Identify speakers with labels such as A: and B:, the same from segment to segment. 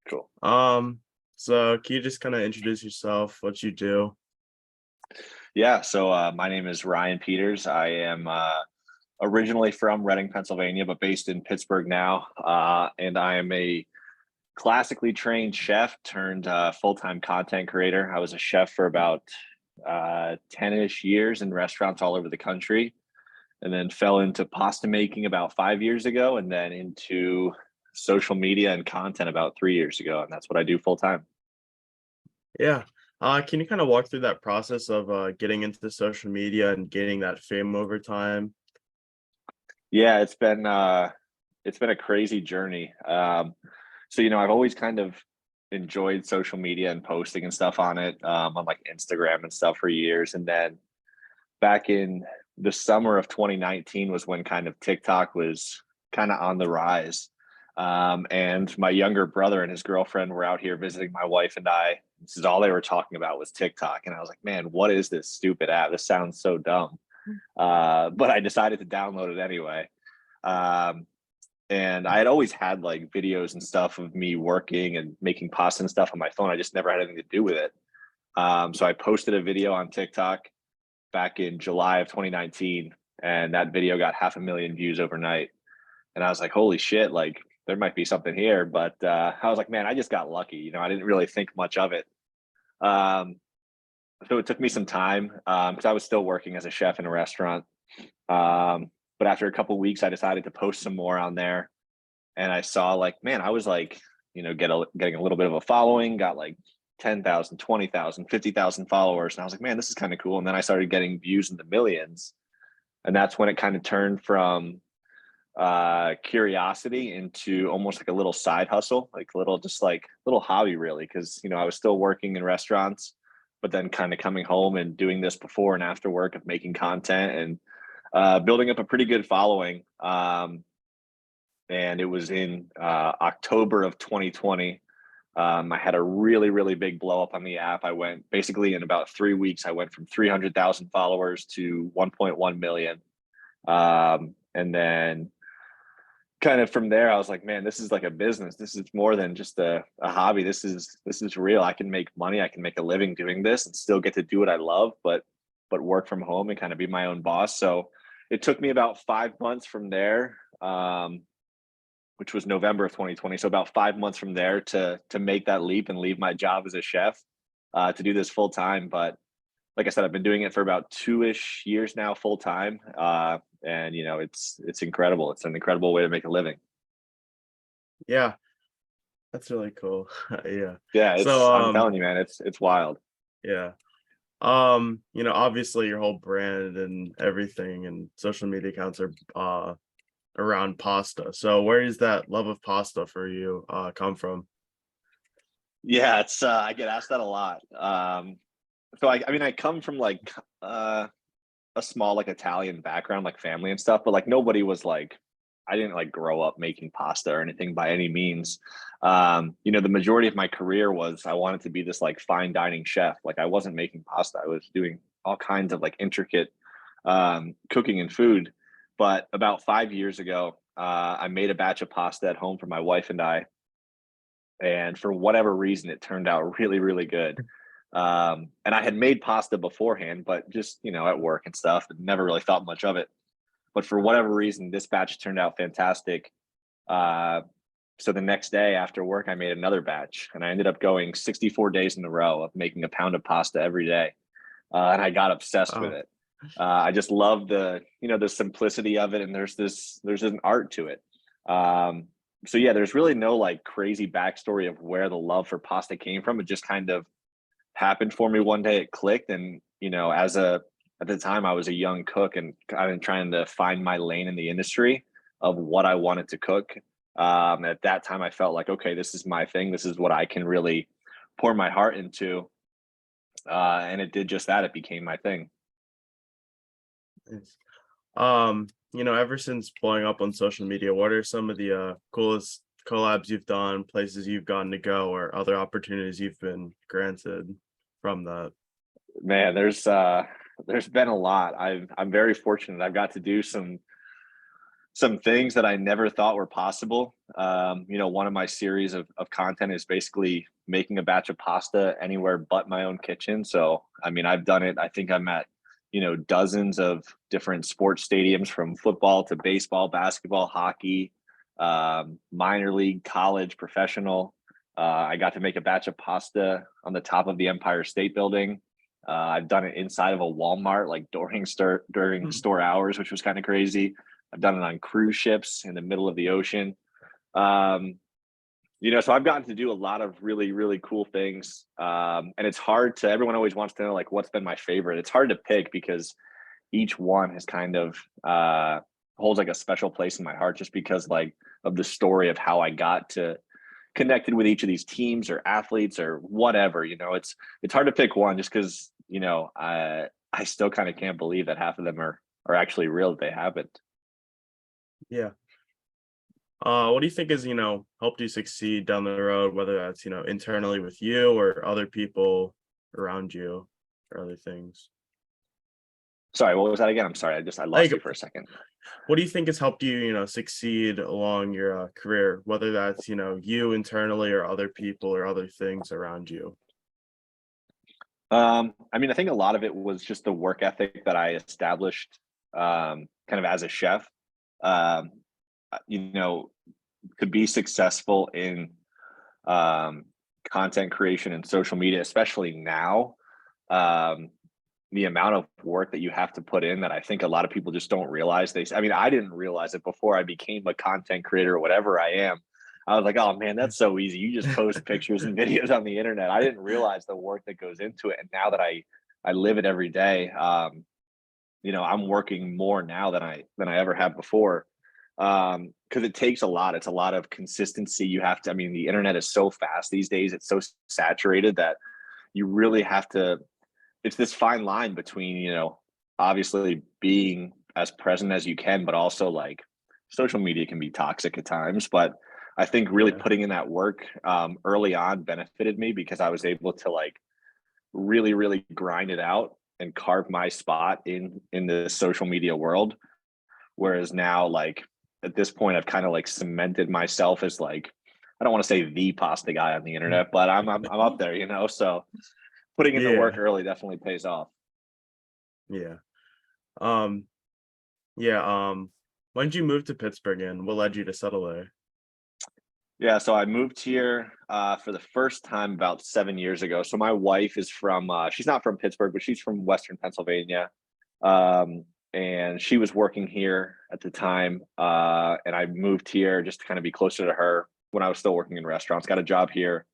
A: Cool.
B: So can you just kind of introduce yourself, what you do?
A: Yeah. My name is Ryan Peters. I am originally from Reading, Pennsylvania, but based in Pittsburgh now. And I am a classically trained chef turned full-time content creator. I was a chef for about 10-ish years in restaurants all over the country, and then fell into pasta making about 5 years ago, and then into social media and content about 3 years ago. And that's what I do full time.
B: Yeah. Can you kind of walk through that process of getting into social media and gaining that fame over time?
A: Yeah, it's been a crazy journey. I've always kind of enjoyed social media and posting and stuff on it, on like Instagram and stuff for years. And then back in the summer of 2019 was when kind of TikTok was kind of on the rise. And my younger brother and his girlfriend were out here visiting my wife and I. This is all they were talking about was TikTok. And I was like, man, what is this stupid app? This sounds so dumb. But I decided to download it anyway. Um, and I had always had like videos and stuff of me working and making pasta and stuff on my phone. I just never had anything to do with it. So I posted a video on TikTok back in July of 2019, and that video got 500,000 views overnight. And I was like, holy shit, like there might be something here. But I was like, man, I just got lucky. I didn't really think much of it. Um, so it took me some time because I was still working as a chef in a restaurant. But after a couple of weeks, I decided to post some more on there, and I saw like, man, I was like, getting a little bit of a following, got like 10,000, 20,000, 50,000 followers, and I was like, man, this is kind of cool. And then I started getting views in the millions, and that's when it kind of turned from curiosity into almost like a little side hustle, like little hobby, really, because I was still working in restaurants, but then kind of coming home and doing this before and after work of making content and building up a pretty good following. And it was in October of 2020. I had a really, really big blow up on the app. I went basically in about 3 weeks. I went from 300,000 followers to 1.1 million. And then kind of from there, I was like, man, this is like a business. This is more than just a hobby. This is real. I can make money. I can make a living doing this and still get to do what I love, but work from home and kind of be my own boss. So it took me about 5 months from there, which was November of 2020. So about 5 months from there to make that leap and leave my job as a chef to do this full time. But like I said, I've been doing it for about 2-ish years now, full time. And it's incredible. It's an incredible way to make a living.
B: Yeah, that's really cool. Yeah.
A: Yeah,
B: So
A: I'm telling you, man, it's wild.
B: yeah. Obviously your whole brand and everything and social media accounts are around pasta. So where does that love of pasta for you come from?
A: Yeah, it's I get asked that a lot. I mean, I come from like a small like Italian background, like family and stuff, but like nobody was like, I didn't like grow up making pasta or anything by any means. The majority of my career was I wanted to be this like fine dining chef. Like I wasn't making pasta. I was doing all kinds of like intricate cooking and food. But about 5 years ago, I made a batch of pasta at home for my wife and I, and for whatever reason, it turned out really, really good. And I had made pasta beforehand, but just at work and stuff, and never really thought much of it. But for whatever reason, this batch turned out fantastic. Uh, so the next day after work, I made another batch, and I ended up going 64 days in a row of making a pound of pasta every day, and I got obsessed with
B: Oh,
A: it. I just love the simplicity of it, and there's an art to it. Um, so yeah, there's really no like crazy backstory of where the love for pasta came from. It just kind of happened for me one day. It clicked, and at the time I was a young cook and kind of trying to find my lane in the industry of what I wanted to cook. At that time, I felt like, okay, this is my thing. This is what I can really pour my heart into, and it did just that. It became my thing.
B: nice. Ever since blowing up on social media, what are some of the coolest collabs you've done, places you've gotten to go, or other opportunities you've been granted from that?
A: Man, there's been a lot. I'm very fortunate. I've got to do some things that I never thought were possible. One of my series of content is basically making a batch of pasta anywhere but my own kitchen. So, I mean, I've done it. I think I'm at, dozens of different sports stadiums from football to baseball, basketball, hockey, minor league, college, professional. I got to make a batch of pasta on the top of the Empire State Building. I've done it inside of a Walmart, like during
B: Mm.
A: store hours, which was kind of crazy. I've done it on cruise ships in the middle of the ocean. Um, so I've gotten to do a lot of really, really cool things. And it's hard to, everyone always wants to know like what's been my favorite. It's hard to pick because each one has kind of holds like a special place in my heart just because like of the story of how I got to connected with each of these teams or athletes or whatever. It's hard to pick one just because, I still kind of can't believe that half of them are actually real that they happened.
B: Yeah. What do you think has, helped you succeed down the road, whether that's, internally with you or other people around you or other things?
A: Sorry, what was that again? I'm sorry. I
B: Like,
A: lost you for a second.
B: what do you think has helped you, succeed along your career, whether that's, you internally or other people or other things around you?
A: I mean, I think a lot of it was just the work ethic that I established kind of as a chef. Um, uh, you know, to be successful in um, content creation and social media, especially now, um, the amount of work that you have to put in that I think a lot of people just don't realize. I mean, I didn't realize it before I became a content creator or whatever I am. I was like, oh man, that's so easy. You just post pictures and videos on the internet. I didn't realize the work that goes into it. And now that I live it every day, I'm working more now than I ever have before. Because it takes a lot. It's a lot of consistency. You have to, I mean, the internet is so fast these days, it's so saturated that you really have to, it's this fine line between, obviously being as present as you can, but also like social media can be toxic at times. But I think really
B: Yeah.
A: putting in that work early on benefited me because I was able to like really, really grind it out and carve my spot in the social media world. Whereas now, like at this point, I've kind of like cemented myself as like, I don't want to say the pasta guy on the internet, but I'm up there, So putting in the work
B: Yeah.
A: early definitely pays off.
B: Yeah. Um, yeah. When did you move to Pittsburgh and what led you to settle there?
A: Yeah, so I moved here for the first time about 7 years ago. So my wife is from she's not from Pittsburgh, but she's from Western Pennsylvania. Um, and she was working here at the time. And I moved here just to kind of be closer to her when I was still working in restaurants, got a job here.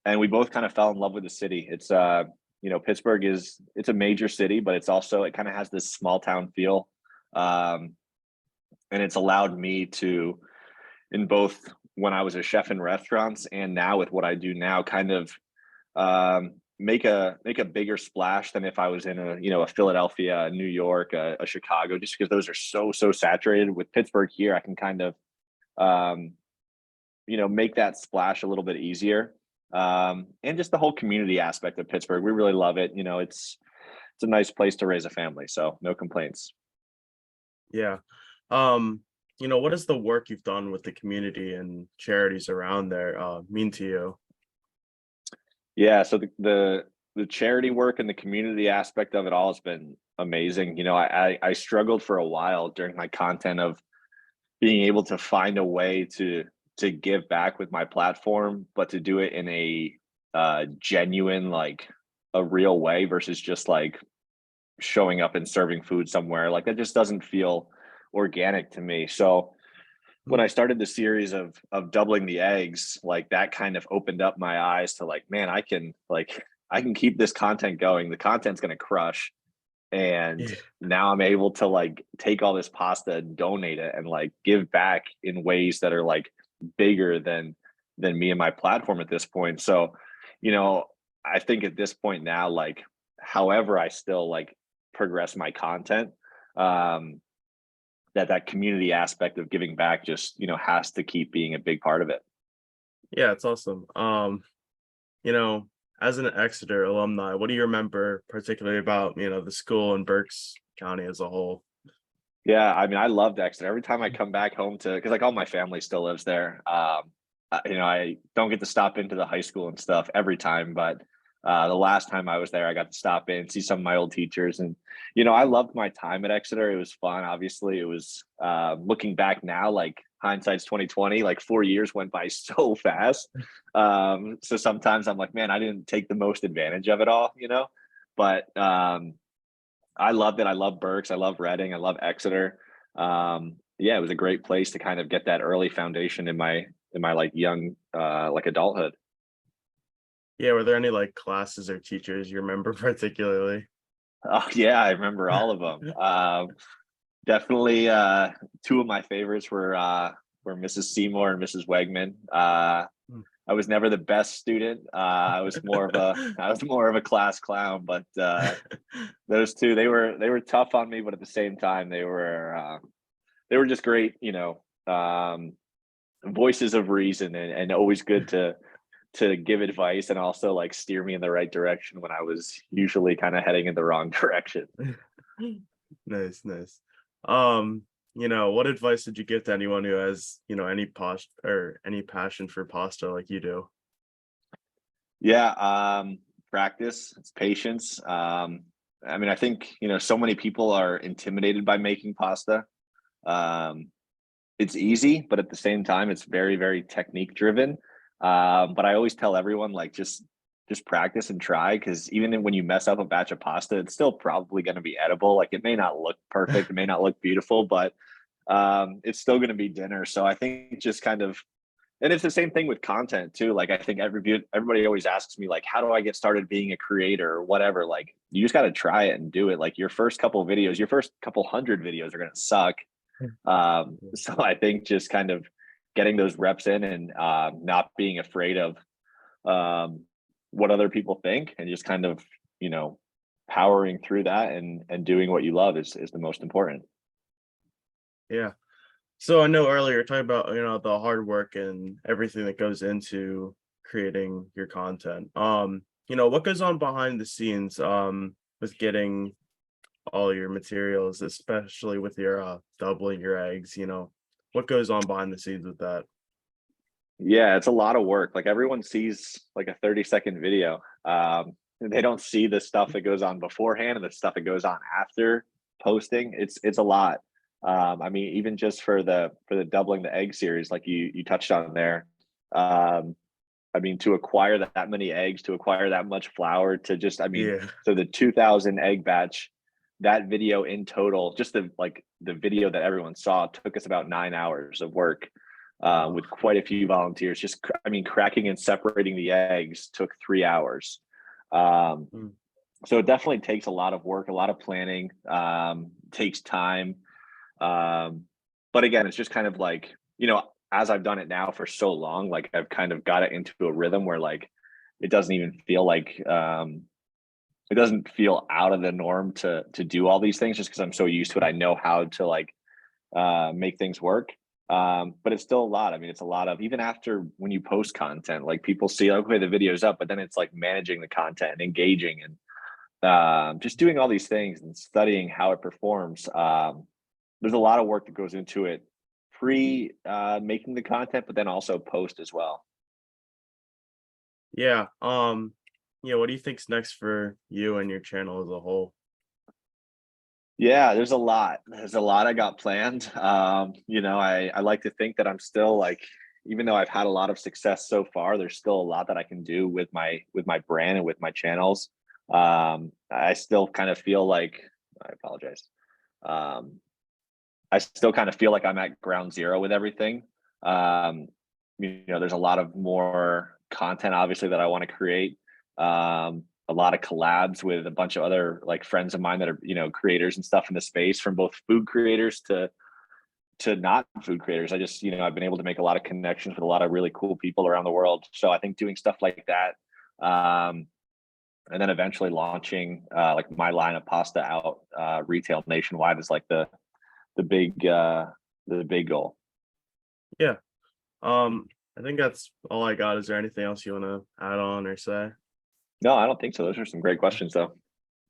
A: And we both kind of fell in love with the city. Pittsburgh it's a major city, but it kind of has this small town feel. Um, and it's allowed me to in both when I was a chef in restaurants and now with what I do now, kind of make a bigger splash than if I was in a Philadelphia, a New York, a Chicago, just because those are so saturated. With Pittsburgh here, I can kind of um, make that splash a little bit easier. And just the whole community aspect of Pittsburgh, we really love it. It's a nice place to raise a family, so no complaints.
B: Yeah. What does the work you've done with the community and charities around there mean to you?
A: Yeah, so the charity work and the community aspect of it all has been amazing. I struggled for a while during my content of being able to find a way to give back with my platform, but to do it in a genuine, like a real way versus just like showing up and serving food somewhere. Like that just doesn't feel organic to me. So when
B: Mm.
A: I started the series of doubling the eggs, like that kind of opened up my eyes to like, man, I can keep this content going. The content's gonna crush. And
B: Yeah.
A: now I'm able to like take all this pasta and donate it and like give back in ways that are like bigger than me and my platform at this point. So, you know, I think at this point now, like however I still like progress my content, um, that community aspect of giving back just has to keep being a big part of it.
B: Yeah, it's awesome. You know, as an Exeter alumni, what do you remember particularly about, the school and Berks County as a whole?
A: Yeah, I mean, I loved Exeter. Every time I come back home to, because like all my family still lives there. I don't get to stop into the high school and stuff every time, but the last time I was there, I got to stop in, see some of my old teachers, and I loved my time at Exeter. It was fun. Obviously, it was looking back now, like hindsight's 2020. Like 4 years went by so fast. So sometimes I'm like, man, I didn't take the most advantage of it all. But I loved it. I love Berks. I love Reading. I love Exeter. Yeah, it was a great place to kind of get that early foundation in my like young like adulthood.
B: Yeah, were there any like classes or teachers you remember particularly?
A: Oh yeah, I remember all of them. Definitely two of my favorites were Mrs. Seymour and Mrs. Wegman.
B: Hmm.
A: I was never the best student. I was more of a class clown, but those two they were tough on me, but at the same time they were just great, voices of reason, and always good to give advice and also like steer me in the right direction when I was usually kind of heading in the wrong direction.
B: Nice, nice. Um, what advice did you give to anyone who has, any any passion for pasta like you do?
A: Yeah, practice, it's patience. I mean, I think, so many people are intimidated by making pasta. Um, it's easy, but at the same time, it's very, very technique driven. But I always tell everyone like just practice and try, because even when you mess up a batch of pasta, it's still probably going to be edible. Like it may not look perfect, it may not look beautiful, but it's still going to be dinner. So I think just kind of, and it's the same thing with content too. Like I think everybody always asks me like, how do I get started being a creator or whatever? Like you just got to try it and do it. Like your first couple of videos, your first couple hundred videos are going to suck. So I think just kind of getting those reps in, and not being afraid of um, what other people think, and just kind of, you know, powering through that, and doing what you love is the most important.
B: Yeah. So I know earlier talking about, the hard work and everything that goes into creating your content. What goes on behind the scenes with getting all your materials, especially with your doubling your eggs, what goes on behind the scenes with that?
A: Yeah, it's a lot of work. Like everyone sees like a 30-second video. They don't see the stuff that goes on beforehand and the stuff that goes on after posting. It's a lot. I mean, even just for the doubling the egg series, like you touched on there. Um, I mean, to acquire that many eggs, to acquire that much flour, to just, I mean,
B: Yeah.
A: so the 2,000 egg batch, that video in total, just the video that everyone saw took us about 9 hours of work,
B: Wow.
A: with quite a few volunteers. I mean, cracking and separating the eggs took 3 hours. Um,
B: Mm.
A: so it definitely takes a lot of work, a lot of planning, takes time. Um, but again, it's just kind of like, as I've done it now for so long, like I've kind of got it into a rhythm where like it doesn't even feel like it doesn't feel out of the norm to do all these things, just because I'm so used to it. I know how to like make things work. But it's still a lot. I mean, it's a lot of, even after when you post content, like people see, okay, the video's up, but then it's like managing the content and engaging, and just doing all these things and studying how it performs. There's a lot of work that goes into it pre making the content, but then also post as well.
B: Yeah. What do you think's next for you and your channel as a whole?
A: Yeah, there's a lot. There's a lot I got planned. I like to think that I'm still like, even though I've had a lot of success so far, there's still a lot that I can do with my brand and with my channels. I still kind of feel like, I apologize. Um, I still kind of feel like I'm at ground zero with everything. Um, there's a lot of more content obviously that I want to create. A lot of collabs with a bunch of other like friends of mine that are, creators and stuff in the space, from both food creators to not food creators. I just, I've been able to make a lot of connections with a lot of really cool people around the world. So I think doing stuff like that, and then eventually launching like my line of pasta out retail nationwide is like the big the big goal.
B: Yeah. I think that's all I got. Is there anything else you want to add on or say?
A: No, I don't think so. Those are some great questions though.